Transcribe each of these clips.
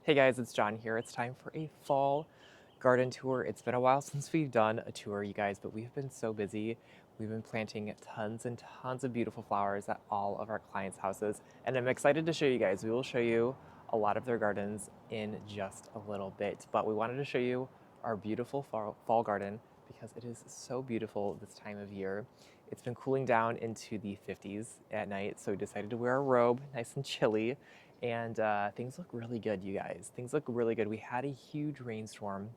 Hey guys, it's John here. It's time for a fall garden tour. It's been a while since we've done a tour, you guys, but we've been so busy. We've been planting tons and tons of beautiful flowers at all of our clients' houses, and I'm excited to show you guys. We will show you a lot of their gardens in just a little bit, but we wanted to show you our beautiful fall garden because it is so beautiful this time of year. It's been cooling down into the 50s at night, so we decided to wear a robe, nice and chilly. And things look really good, you guys. Things look really good. We had a huge rainstorm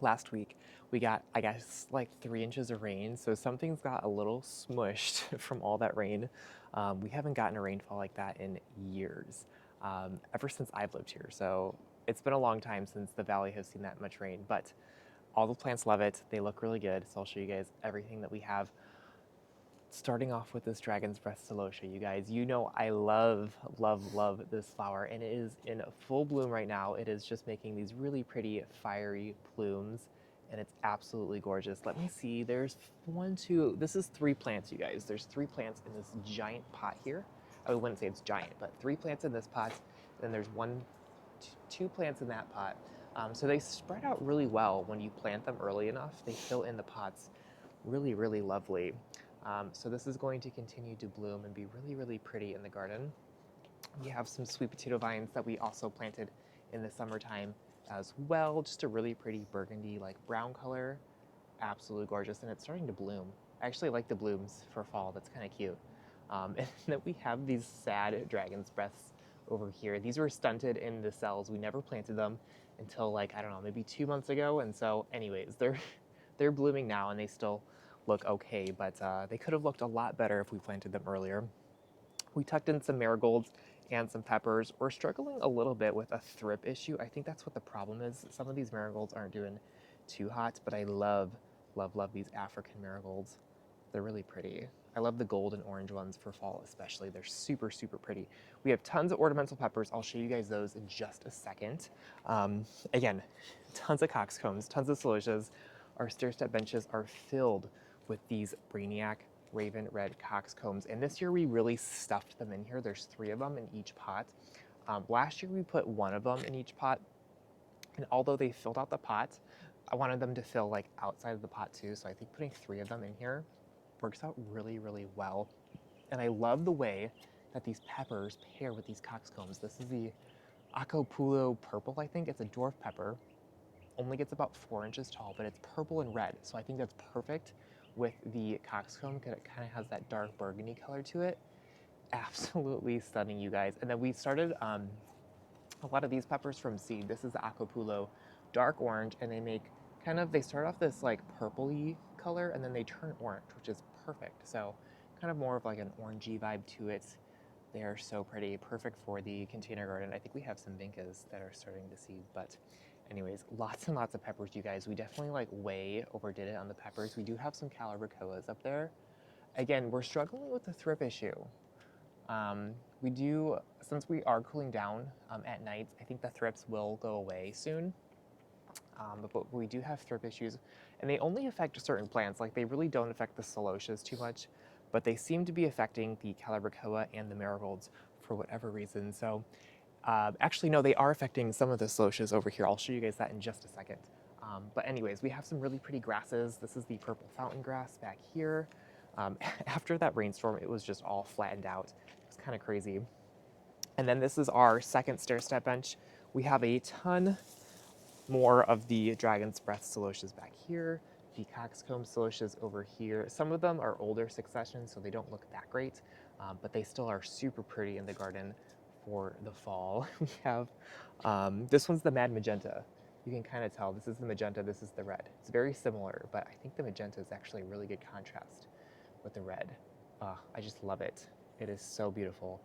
last week. We got, I guess, like 3 inches of rain. So some things got a little smushed from all that rain. We haven't gotten a rainfall like that in years, ever since I've lived here. So it's been a long time since the valley has seen that much rain. But all the plants love it. They look really good. So I'll show you guys everything that we have. Starting off with this dragon's breath celosia, you guys. You know I love, love, love this flower, and it is in full bloom right now. It is just making these really pretty fiery plumes, and it's absolutely gorgeous. Let me see. There's one, two. This is 3 plants, you guys. There's 3 plants in this giant pot here. I wouldn't say it's giant, but 3 plants in this pot. Then there's two plants in that pot. So they spread out really well when you plant them early enough. They fill in the pots really, really lovely. So this is going to continue to bloom and be really, really pretty in the garden. We have some sweet potato vines that we also planted in the summertime as well. Just a really pretty burgundy, like brown color. Absolutely gorgeous, and it's starting to bloom. I actually like the blooms for fall. That's kind of cute. And then we have these sad dragon's breaths over here. These were stunted in the cells. We never planted them until, like, I don't know, maybe 2 months ago. And so anyways, they're blooming now, and they still look okay, but they could have looked a lot better if we planted them earlier. We tucked in some marigolds and some peppers. We're struggling a little bit with a thrip issue. I think that's what the problem is. Some of these marigolds aren't doing too hot, but I love, love, love these African marigolds. They're really pretty. I love the gold and orange ones for fall especially. They're super, super pretty. We have tons of ornamental peppers. I'll show you guys those in just a second. Again, tons of cockscombs, tons of celosias. Our stair-step benches are filled with these Brainiac Raven Red cockscombs. And this year we really stuffed them in here. There's 3 of them in each pot. Last year we put 1 of them in each pot. And although they filled out the pot, I wanted them to fill like outside of the pot too. So I think putting 3 of them in here works out really, really well. And I love the way that these peppers pair with these cockscombs. This is the Acapulco purple, I think. It's a dwarf pepper. Only gets about 4 inches tall, but it's purple and red. So I think that's perfect with the cockscomb because it kind of has that dark burgundy color to it. Absolutely stunning, you guys. And then we started a lot of these peppers from seed. This is the Acapulco dark orange, and they start off this like purpley color and then they turn orange, which is perfect. So kind of more of like an orangey vibe to it. They are so pretty, perfect for the container garden. I think we have some vincas that are starting to seed, but anyways, lots and lots of peppers, you guys. We definitely like way overdid it on the peppers. We do have some calabricoas up there. Again, we're struggling with the thrip issue. Since we are cooling down at night, I think the thrips will go away soon. But we do have thrip issues, and they only affect certain plants. Like, they really don't affect the celosias too much, but they seem to be affecting the calabricoa and the marigolds for whatever reason. So actually, no, they are affecting some of the celosias over here. I'll show you guys that in just a second. But anyways, we have some really pretty grasses. This is the purple fountain grass back here. After that rainstorm, it was just all flattened out. It was kind of crazy. And then this is our second stair-step bench. We have a ton more of the dragon's breath celosias back here, the cockscomb celosias over here. Some of them are older succession, so they don't look that great, but they still are super pretty in the garden for the fall. We have, this one's the Mad Magenta. You can kind of tell this is the magenta, this is the red. It's very similar, but I think the magenta is actually a really good contrast with the red. I just love it. It is so beautiful.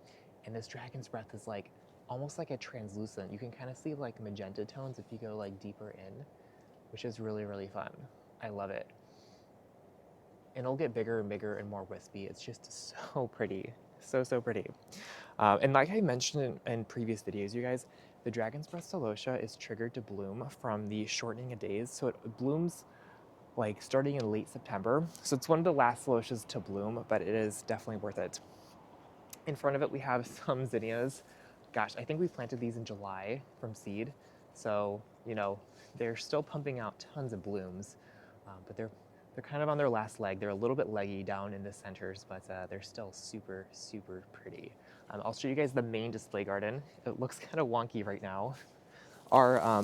And this dragon's breath is like almost like a translucent. You can kind of see like magenta tones if you go like deeper in, which is really, really fun. I love it. And it'll get bigger and bigger and more wispy. It's just so pretty. So, so pretty. And like I mentioned in previous videos, you guys, the dragon's breath celosia is triggered to bloom from the shortening of days. So it blooms like starting in late September. So it's one of the last celosias to bloom, but it is definitely worth it. In front of it, we have some zinnias. gosh, I think we planted these in July from seed. So, you know, they're still pumping out tons of blooms, but they're kind of on their last leg. They're a little bit leggy down in the centers, but they're still super, super pretty. I'll show you guys the main display garden. It looks kind of wonky right now. Our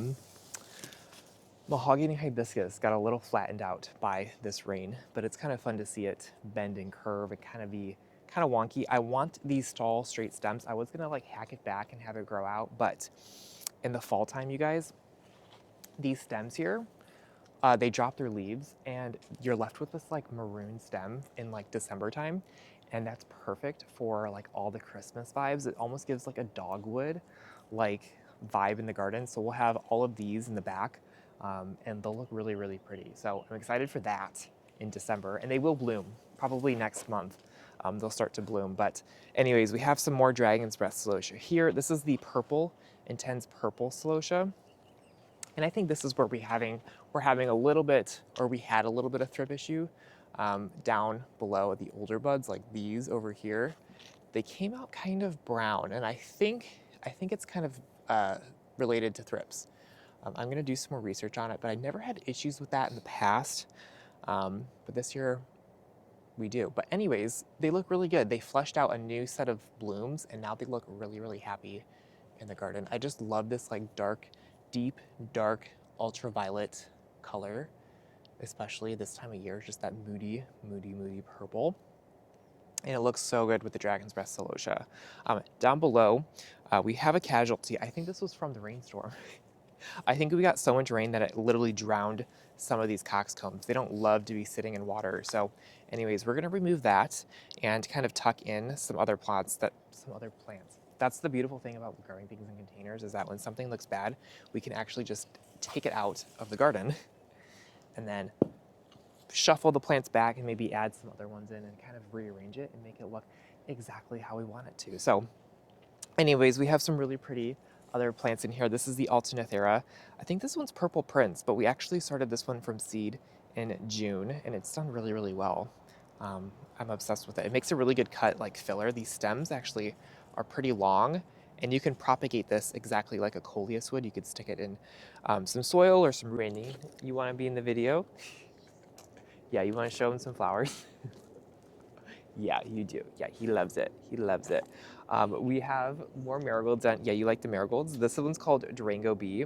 mahogany hibiscus got a little flattened out by this rain, but it's kind of fun to see it bend and curve and kind of be kind of wonky. I want these tall, straight stems. I was gonna like hack it back and have it grow out, but in the fall time, you guys, these stems here, they drop their leaves and you're left with this like maroon stem in like December time. And that's perfect for like all the Christmas vibes. It almost gives like a dogwood like vibe in the garden. So we'll have all of these in the back and they'll look really, really pretty. So I'm excited for that in December, and they will bloom probably next month. They'll start to bloom. But anyways, we have some more dragon's breath celosia here. This is the purple, intense purple celosia. And I think this is where we're having a little bit, or we had a little bit of thrip issue down below the older buds, like these over here. They came out kind of brown, and I think it's kind of related to thrips. I'm gonna do some more research on it, but I never had issues with that in the past. But this year we do. But anyways, they look really good. They fleshed out a new set of blooms, and now they look really, really happy in the garden. I just love this like dark, deep, dark, ultraviolet color, especially this time of year, just that moody, moody, moody purple. And it looks so good with the dragon's breath celosia. Down below, we have a casualty. I think this was from the rainstorm. I think we got so much rain that it literally drowned some of these cockscombs. They don't love to be sitting in water. So anyways, we're gonna remove that and kind of tuck in some other plants. That's the beautiful thing about growing things in containers, is that when something looks bad, we can actually just take it out of the garden and then shuffle the plants back and maybe add some other ones in and kind of rearrange it and make it look exactly how we want it to. So anyways, we have some really pretty other plants in here. This is the Alternithera. I think this one's Purple Prince, but we actually started this one from seed in June, and it's done really, really well. I'm obsessed with it. It makes a really good cut, like filler. These stems actually are pretty long, and you can propagate this exactly like a coleus would. You could stick it in some soil or some rainy. You want to be in the video? Yeah, you want to show him some flowers? Yeah, you do. Yeah, he loves it. He loves it. We have more marigolds. Yeah, you like the marigolds. This one's called Durango Bee.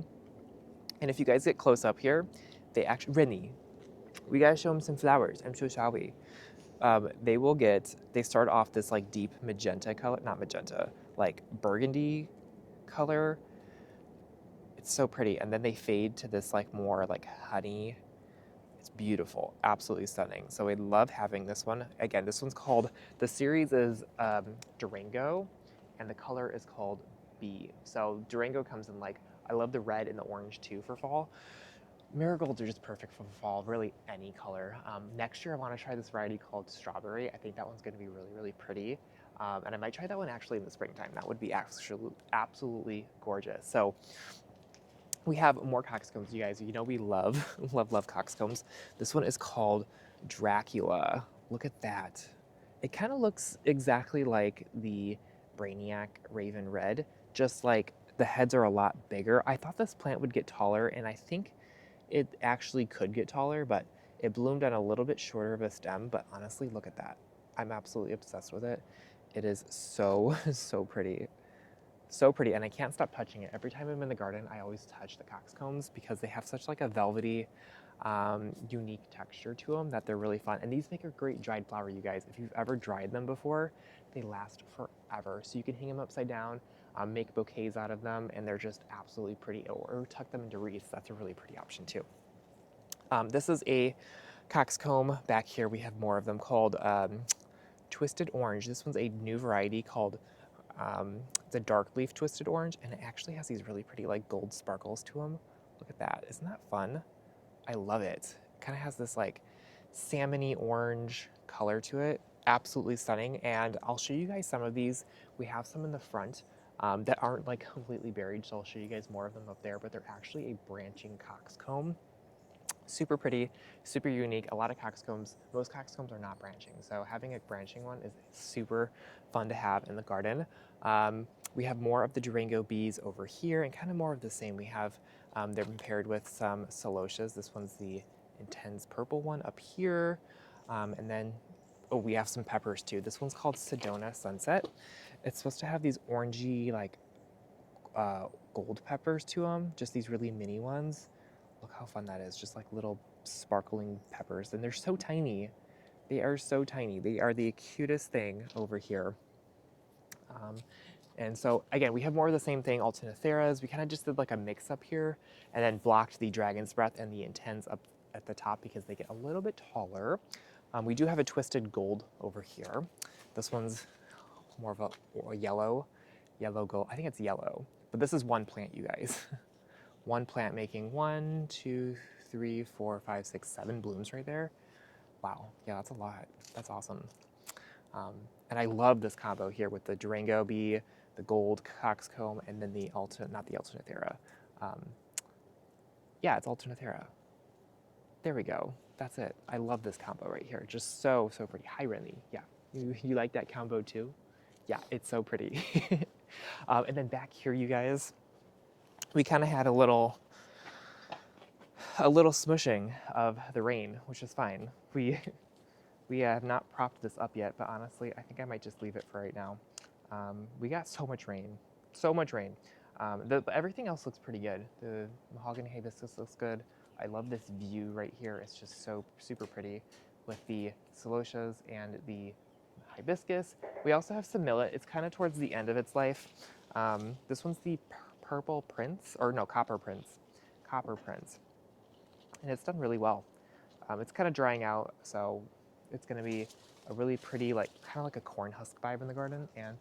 And if you guys get close up here, they actually, Rennie, we gotta show them some flowers. I'm so sorry. They start off this like deep magenta color, not magenta, like burgundy color. It's so pretty. And then they fade to this like more like honey. It's beautiful, absolutely stunning. So I love having this one. Again, this one's called, the series is Durango, and the color is called Bee. So Durango comes in like, I love the red and the orange too for fall. Marigolds are just perfect for fall, really any color. Next year I want to try this variety called Strawberry. I think that one's going to be really, really pretty. And I might try that one actually in the springtime. That would be absolutely gorgeous. So we have more cockscombs, you guys. You know we love, love cockscombs. This one is called Dracula. Look at that. It kind of looks exactly like the Brainiac Raven Red, just like the heads are a lot bigger. I thought this plant would get taller, and I think it actually could get taller, but it bloomed on a little bit shorter of a stem. But honestly, look at that. I'm absolutely obsessed with it. It is so, so pretty. So pretty, and I can't stop touching it. Every time I'm in the garden, I always touch the cockscombs because they have such like a velvety, unique texture to them that they're really fun. And these make a great dried flower, you guys. If you've ever dried them before, they last forever. So you can hang them upside down, make bouquets out of them, and they're just absolutely pretty. Or tuck them into wreaths. That's a really pretty option too. This is a coxcomb. Back here we have more of them called Twisted Orange. This one's a new variety called the dark leaf twisted orange, and it actually has these really pretty like gold sparkles to them. Look at that. Isn't that fun? I love it. It kind of has this like salmony orange color to it. Absolutely stunning. And I'll show you guys some of these. We have some in the front that aren't like completely buried, so I'll show you guys more of them up there, but they're actually a branching coxcomb. Super pretty, super unique. A lot of coxcombs, most coxcombs are not branching, so having a branching one is super fun to have in the garden. We have more of the Durango bees over here and kind of more of the same. We have, they're paired with some celosias. This one's the intense purple one up here. And then, oh, we have some peppers too. This one's called Sedona Sunset. It's supposed to have these orangey, like gold peppers to them, just these really mini ones. Look how fun that is, just like little sparkling peppers. And they're so tiny. They are so tiny. They are the cutest thing over here. And so again, we have more of the same thing, Alternantheras. We kind of just did like a mix up here and then blocked the Dragon's Breath and the Intense up at the top because they get a little bit taller. We do have a Twisted Gold over here. This one's more of a yellow gold. I think it's yellow, but this is one plant, you guys. One plant making 1, 2, 3, 4, 5, 6, 7 blooms right there. Wow, yeah, that's a lot. That's awesome. And I love this combo here with the Durango bee, the gold coxcomb, and then the not the Alternanthera. Yeah, it's Alternanthera. There we go. That's it. I love this combo right here. Just so, so pretty. Hi, Renly. Yeah, you like that combo too? Yeah, it's so pretty. And then back here, you guys, we kind of had a little smushing of the rain, which is fine. We have not propped this up yet, but honestly, I think I might just leave it for right now. We got so much rain, so much rain. Everything else looks pretty good. The mahogany hibiscus looks good. I love this view right here. It's just so super pretty with the celosias and the hibiscus. We also have some millet. It's kind of towards the end of its life. This one's the purple prince, or no, copper prince. And it's done really well. It's kind of drying out, so it's going to be a really pretty, like kind of like a corn husk vibe in the garden, and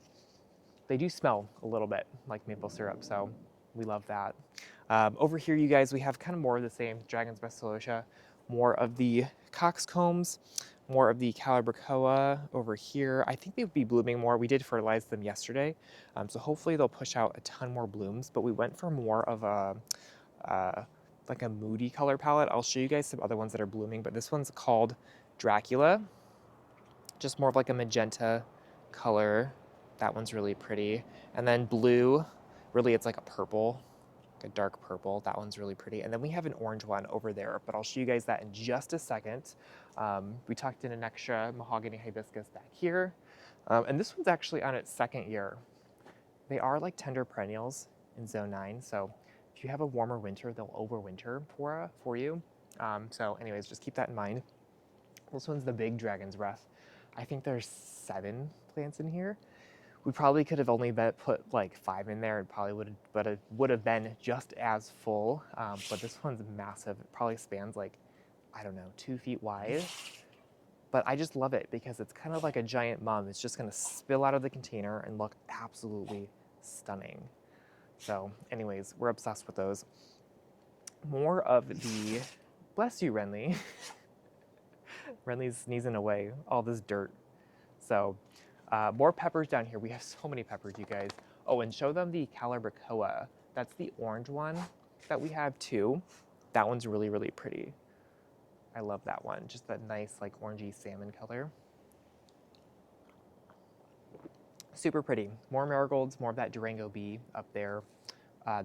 they do smell a little bit like maple syrup, so we love that. Over here, you guys, we have kind of more of the same Dragon's Breath celosia, more of the coxcombs, more of the calibrachoa over here. I think they'd be blooming more. We did fertilize them yesterday, so hopefully they'll push out a ton more blooms, but we went for more of a like a Moody color palette. I'll show you guys some other ones that are blooming, but this one's called Dracula, just more of like a magenta color. That one's really pretty. And then blue, really it's like a purple, like a dark purple. That one's really pretty. And then we have an orange one over there, but I'll show you guys that in just a second. We tucked in an extra mahogany hibiscus back here. And this one's actually on its second year. They are like tender perennials in zone 9, so if you have a warmer winter, they'll overwinter for you. So anyways, just keep that in mind. This one's the big Dragon's Breath. I think there's 7 plants in here. We probably could have only put like 5 in there and probably would have been just as full. But this one's massive. It probably spans like, I don't know, 2 feet wide. But I just love it because it's kind of like a giant mum. It's just gonna spill out of the container and look absolutely stunning. So anyways, we're obsessed with those. More of the, bless you, Renly. Renly's sneezing away all this dirt. So more peppers down here. We have so many peppers, you guys. Oh, and show them the calibrachoa. That's the orange one that we have too. That one's really, really pretty. I love that one. Just that nice like orangey salmon color. Super pretty. More marigolds, more of that Durango bee up there.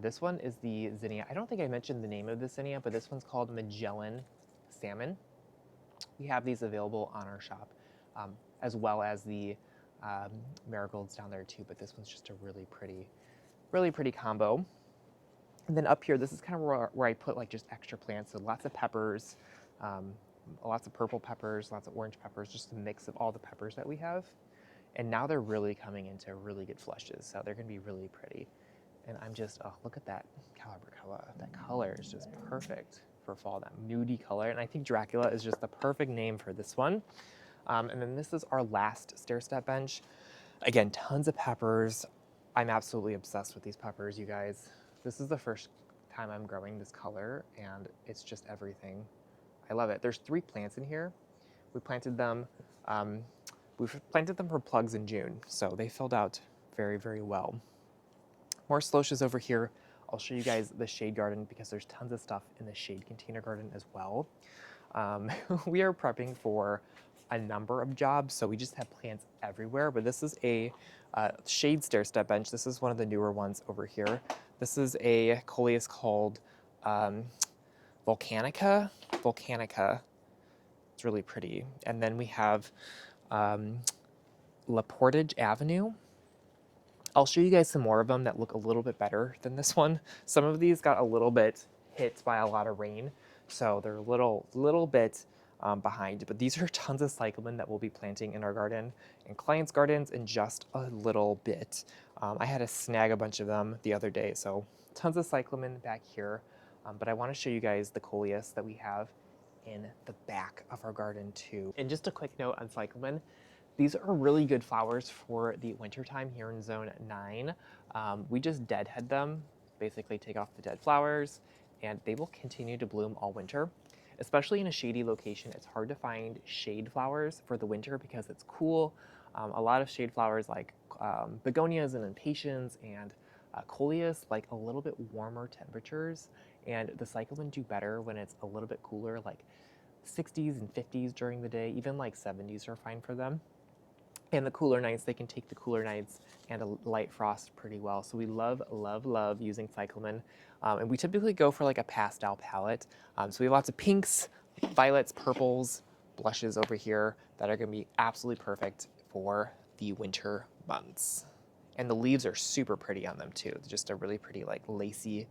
This one is the zinnia. I don't think I mentioned the name of the zinnia, but this one's called Magellan Salmon. We have these available on our shop, as well as the marigolds down there too, but this one's just a really pretty combo. And then up here, this is kind of where I put like just extra plants, so lots of peppers, lots of purple peppers, lots of orange peppers, just a mix of all the peppers that we have. And now they're really coming into really good flushes, so they're gonna be really pretty. And I'm just, oh, look at that calibrachoa. That color is just perfect for fall, that moody color. And I think Dracula is just the perfect name for this one. And then this is our last stair step bench. Again, tons of peppers. I'm absolutely obsessed with these peppers, you guys. This is the first time I'm growing this color, and it's just everything. I love it. There's 3 plants in here. We planted them for plugs in June, so they filled out very, very well. More celosias over here. I'll show you guys the shade garden because there's tons of stuff in the shade container garden as well. We are prepping for a number of jobs, so we just have plants everywhere. But this is a shade stair step bench. This is one of the newer ones over here. This is a coleus called Volcanica. It's really pretty. And then we have Portage Avenue. I'll show you guys some more of them that look a little bit better than this one. Some of these got a little bit hit by a lot of rain, so they're a little bit behind. But these are tons of cyclamen that we'll be planting in our garden and clients' gardens in just a little bit. I had to snag a bunch of them the other day, so tons of cyclamen back here. But I want to show you guys the coleus that we have in the back of our garden too. And just a quick note on cyclamen. These are really good flowers for the wintertime here in zone 9. We just deadhead them, basically take off the dead flowers, and they will continue to bloom all winter. Especially in a shady location, it's hard to find shade flowers for the winter because it's cool. A lot of shade flowers like begonias and impatiens and coleus like a little bit warmer temperatures, and the cyclamen do better when it's a little bit cooler, like 60s and 50s during the day. Even like 70s are fine for them. And the cooler nights, they can take the cooler nights and a light frost pretty well. So we love using cyclamen. And we typically go for like a pastel palette. So we have lots of pinks, violets, purples, blushes over here that are gonna be absolutely perfect for the winter months. And the leaves are super pretty on them too. Just a really pretty like lacy,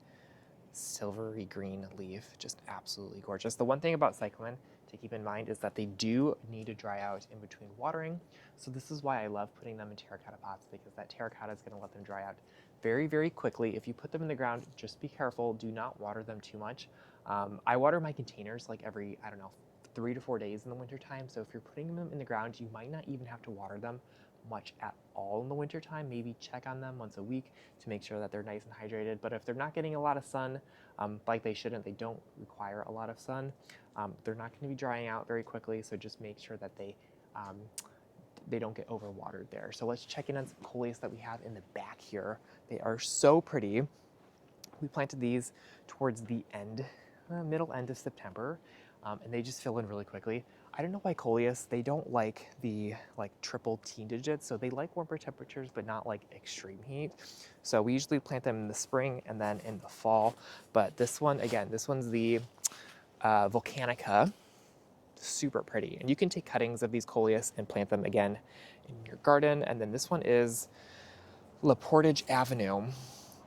silvery green leaf, just absolutely gorgeous. The one thing about cyclamen to keep in mind is that they do need to dry out in between watering. So this is why I love putting them in terracotta pots, because that terracotta is going to let them dry out very quickly. If you put them in the ground, just be careful. Do not water them too much. I water my containers like every, I don't know, 3 to 4 days in the wintertime. So if you're putting them in the ground, you might not even have to water them much at all in the wintertime. Maybe check on them once a week to make sure that they're nice and hydrated. But if they're not getting a lot of sun, like they shouldn't, they don't require a lot of sun, they're not going to be drying out very quickly. So just make sure that they don't get overwatered there. So let's check in on some coleus that we have in the back here. They are so pretty. We planted these towards the end, middle end of September, and they just fill in really quickly. I don't know why coleus, they don't like the triple teen digits, so they like warmer temperatures, but not like extreme heat. So we usually plant them in the spring and then in the fall. But this one, again, this one's the Volcanica, super pretty. And you can take cuttings of these coleus and plant them again in your garden. And then this one is Portage Avenue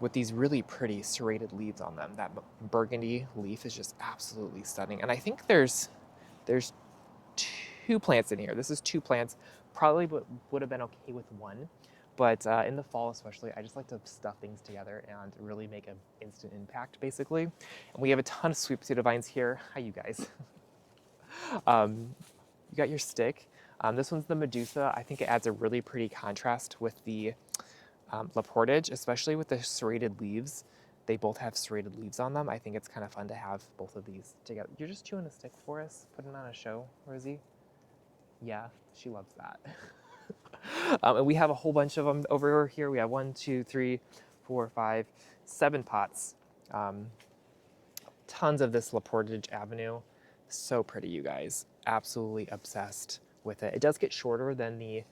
with these really pretty serrated leaves on them. That burgundy leaf is just absolutely stunning. And I think there's 2 plants in here. This is 2 plants. Probably would have been okay with 1. But in the fall especially, I just like to stuff things together and really make an instant impact, basically. And we have a ton of sweet potato vines here. Hi, you guys. You got your stick. This one's the Medusa. I think it adds a really pretty contrast with the Portage, especially with the serrated leaves. They both have serrated leaves on them. I think it's kind of fun to have both of these together. You're just chewing a stick for us, putting on a show, Rosie? Yeah, she loves that. And we have a whole bunch of them over here. We have 1, 2, 3, 4, 5, 7 pots. Tons of this Portage Avenue. So pretty, you guys. Absolutely obsessed with it. It does get shorter than the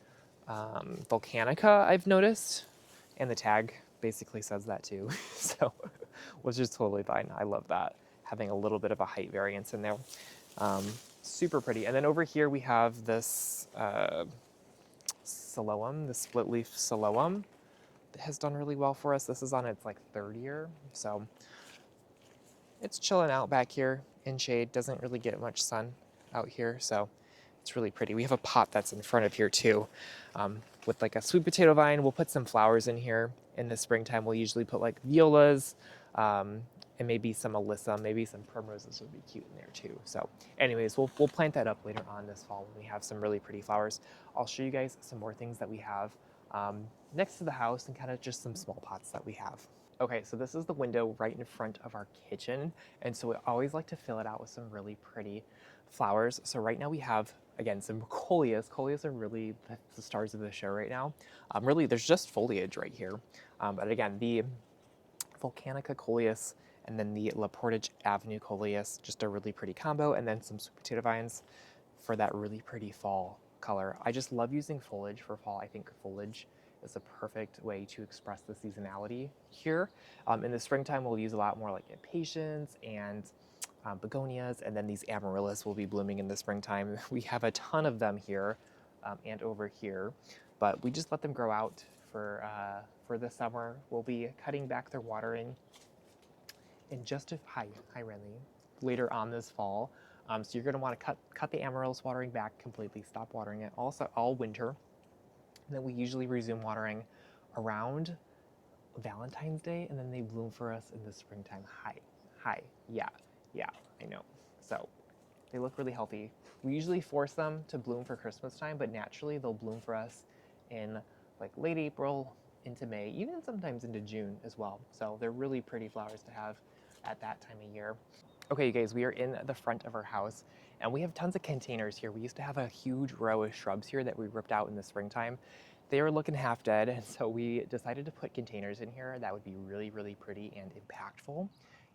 Volcanica, I've noticed. And the tag basically says that too. So, which is totally fine. I love that. Having a little bit of a height variance in there. Super pretty. And then over here we have this Siloam, the split leaf Siloam. It has done really well for us. This is on its 3rd year. So it's chilling out back here in shade. Doesn't really get much sun out here. So it's really pretty. We have a pot that's in front of here too, with a sweet potato vine. We'll put some flowers in here in the springtime. We'll usually put violas, and maybe some alyssum, maybe some primroses would be cute in there too. So anyways, we'll plant that up later on this fall when we have some really pretty flowers. I'll show you guys some more things that we have next to the house and kind of just some small pots that we have. Okay, so this is the window right in front of our kitchen. And so we always like to fill it out with some really pretty flowers. So right now we have, again, some coleus. Coleus are really the stars of the show right now. Really, there's just foliage right here. But again, the Volcanica coleus and then the Portage Avenue coleus, just a really pretty combo. And then some sweet potato vines for that really pretty fall color. I just love using foliage for fall. I think foliage is a perfect way to express the seasonality here. In the springtime, we'll use a lot more like impatiens and begonias, and then these amaryllis will be blooming in the springtime. We have a ton of them here and over here, but we just let them grow out for the summer. We'll be cutting back their watering in just hi Renly, later on this fall. So you're going to want to cut the amaryllis watering back completely, stop watering it also all winter. And then we usually resume watering around Valentine's Day, and then they bloom for us in the springtime. Hi, yeah, I know. So they look really healthy. We usually force them to bloom for Christmas time, but naturally they'll bloom for us in like late April into May, even sometimes into June as well. So they're really pretty flowers to have at that time of year. Okay, you guys, we are in the front of our house, and we have tons of containers here. We used to have a huge row of shrubs here that we ripped out in the springtime. They were looking half dead, and so we decided to put containers in here that would be really, really pretty and impactful.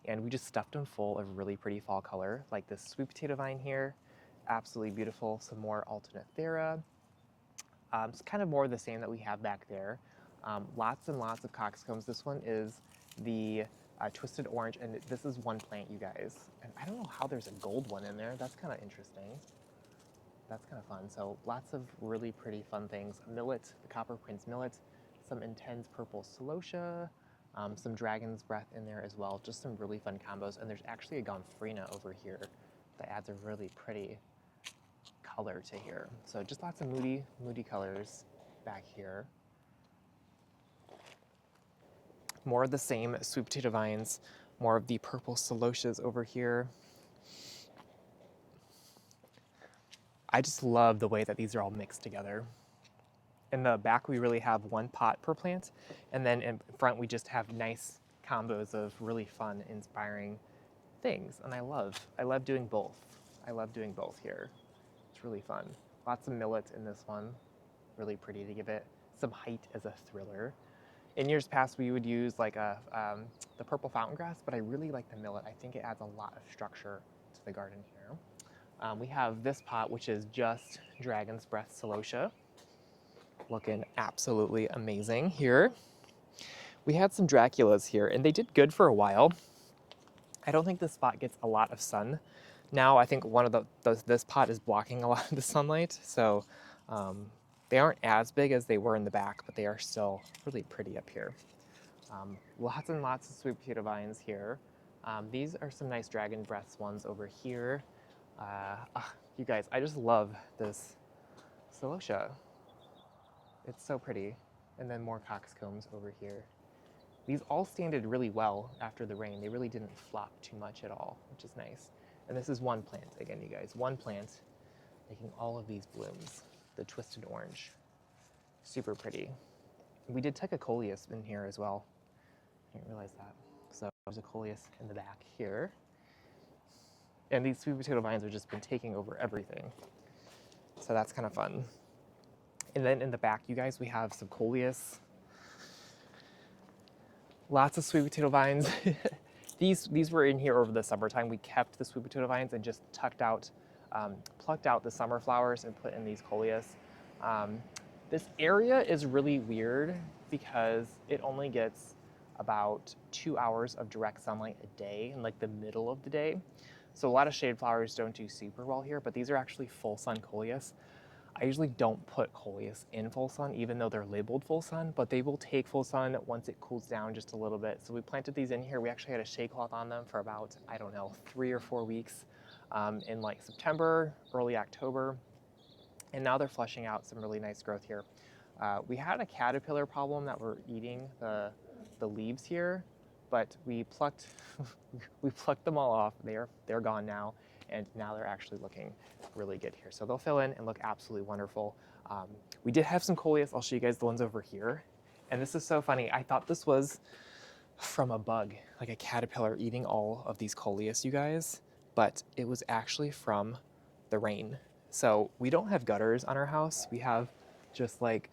And we just stuffed them full of really pretty fall color, like this sweet potato vine here, absolutely beautiful. Some more Alternifera. It's kind of more the same that we have back there. Lots and lots of cockscombs. This one is the twisted orange, and this is one plant, you guys. And I don't know how there's a gold one in there. That's kind of interesting. That's kind of fun. So lots of really pretty fun things. Millet, the copper prince millet, some intense purple celosia, some dragon's breath in there as well. Just some really fun combos. And there's actually a gomphrena over here that adds a really pretty color to here. So just lots of moody colors back here. More of the same sweet potato vines, more of the purple celosias over here. I just love the way that these are all mixed together. In the back, we really have one pot per plant, and then in front, we just have nice combos of really fun, inspiring things. And I love doing both. I love doing both here. It's really fun. Lots of millet in this one. Really pretty to give it some height as a thriller. In years past, we would use like the purple fountain grass, but I really like the millet. I think it adds a lot of structure to the garden here. We have this pot, which is just dragon's breath celosia, looking absolutely amazing here. We had some Draculas here, and they did good for a while. I don't think this spot gets a lot of sun. Now I think one of this pot is blocking a lot of the sunlight, so they aren't as big as they were in the back, but they are still really pretty up here. Lots and lots of sweet potato vines here. These are some nice dragon breaths ones over here. You guys, I just love this celosia. It's so pretty. And then more cockscombs over here. These all standed really well after the rain. They really didn't flop too much at all, which is nice. And this is one plant, again, you guys, one plant making all of these blooms. The twisted orange, super pretty. We did take a coleus in here as well. I didn't realize that. So there's a coleus in the back here. And these sweet potato vines have just been taking over everything. So that's kind of fun. And then in the back, you guys, we have some coleus. Lots of sweet potato vines. These were in here over the summertime. We kept the sweet potato vines and just plucked out the summer flowers and put in these coleus. This area is really weird because it only gets about 2 hours of direct sunlight a day in like the middle of the day. So a lot of shade flowers don't do super well here, but these are actually full sun coleus. I usually don't put coleus in full sun, even though they're labeled full sun, but they will take full sun once it cools down just a little bit. So we planted these in here. We actually had a shade cloth on them for about, I don't know, 3 or 4 weeks in like September, early October. And now they're flushing out some really nice growth here. We had a caterpillar problem that were eating the leaves here, but we plucked them all off. They're gone now, and now they're actually looking really good here. So they'll fill in and look absolutely wonderful. We did have some coleus. I'll show you guys the ones over here. And this is so funny. I thought this was from a bug, like a caterpillar eating all of these coleus, you guys, but it was actually from the rain. So we don't have gutters on our house. We have just like,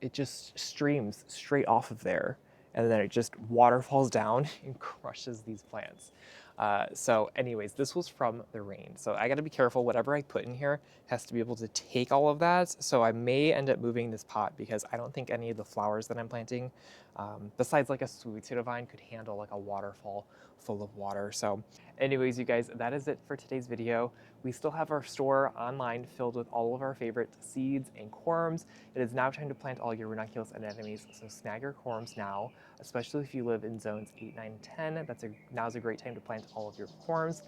it just streams straight off of there, and then it just waterfalls down and crushes these plants. So anyways, this was from the rain. So I got to be careful. Whatever I put in here has to be able to take all of that. So I may end up moving this pot because I don't think any of the flowers that I'm planting, besides like a sweet potato vine, could handle like a waterfall full of water. So anyways, you guys, that is it for today's video. We still have our store online filled with all of our favorite seeds and corms. It is now time to plant all your ranunculus and anemones, so snag your corms now, especially if you live in zones 8, 9, 10. Now's a great time to plant all of your corms.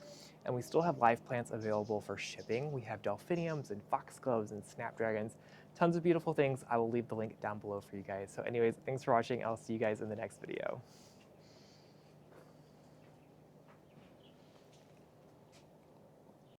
And we still have live plants available for shipping. We have delphiniums and foxgloves and snapdragons, tons of beautiful things. I will leave the link down below for you guys. So anyways, thanks for watching. I'll see you guys in the next video.